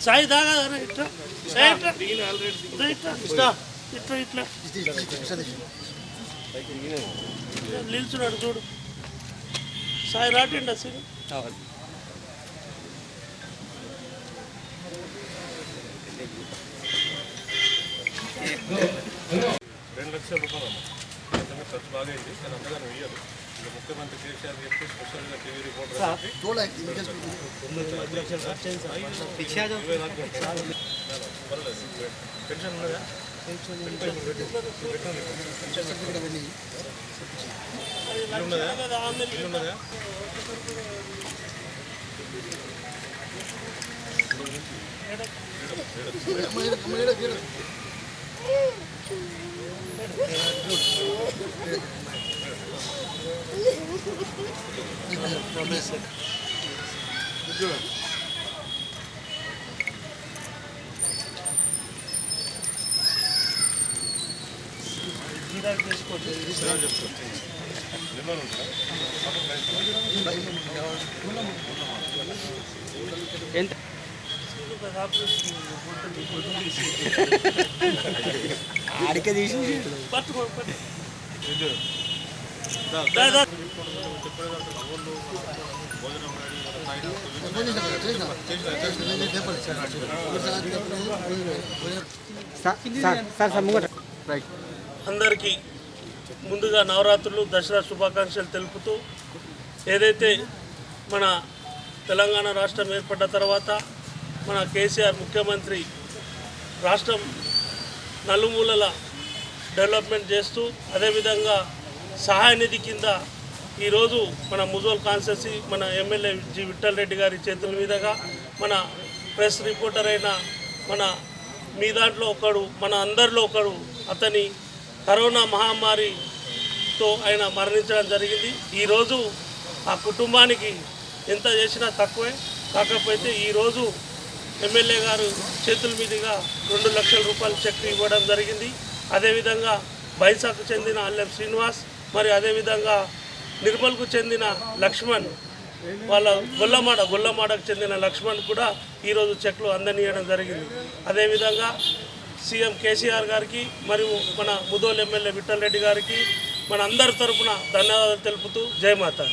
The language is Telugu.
సాయి దాగా ఇట్లా ఇట్లా ఇట్లా ఇట్లా నిల్చున్నాడు చూడు సాయి రాటండి అసలు 2 లక్షల రూపాయలు ఖర్చు బాగా అయింది కానీ అంతగానే వేయదు ఇక ముఖ్యమంత్రి కేసీఆర్ చెప్పి స్పెషల్గా టీవీ రిపోర్టర్ పెన్షన్ ఉన్నదా ఉన్నదా ఎంత ఆడికే తీసి అందరికీ ముందుగా నవరాత్రులు దసరా శుభాకాంక్షలు తెలుపుతూ ఏదైతే మన తెలంగాణ రాష్ట్రం ఏర్పడ్డ తర్వాత మన కేసీఆర్ ముఖ్యమంత్రి రాష్ట్రం నలుమూలల డెవలప్మెంట్ చేస్తూ అదేవిధంగా సహాయ నిధి కింద ఈరోజు మన ముజోల్ కాన్స్టిట్యున్సీ మన ఎమ్మెల్యే జి విఠల్ రెడ్డి గారి చేతుల మీదుగా మన ప్రెస్ రిపోర్టర్ అయిన మన మీ దాంట్లో ఒకడు మన అందరిలో ఒకడు అతని కరోనా మహమ్మారితో ఆయన మరణించడం జరిగింది. ఈరోజు ఆ కుటుంబానికి ఎంత చేసినా తక్కువే. కాకపోతే ఈరోజు ఎమ్మెల్యే గారు చేతుల మీదుగా 2 లక్షల రూపాయల చెక్ ఇవ్వడం జరిగింది. అదేవిధంగా బైసాకు చెందిన అల్లెం శ్రీనివాస్ మరి అదేవిధంగా నిర్మల్కు చెందిన లక్ష్మణ్ వాళ్ళ గొల్లమాడకు చెందిన లక్ష్మణ్ కూడా ఈరోజు చెక్లు అందనీయడం జరిగింది. అదేవిధంగా సీఎం కేసీఆర్ గారికి మరియు మన ముదోల్ ఎమ్మెల్యే విఠల్ రెడ్డి గారికి మన అందరి తరఫున ధన్యవాదాలు తెలుపుతూ జై మాతా.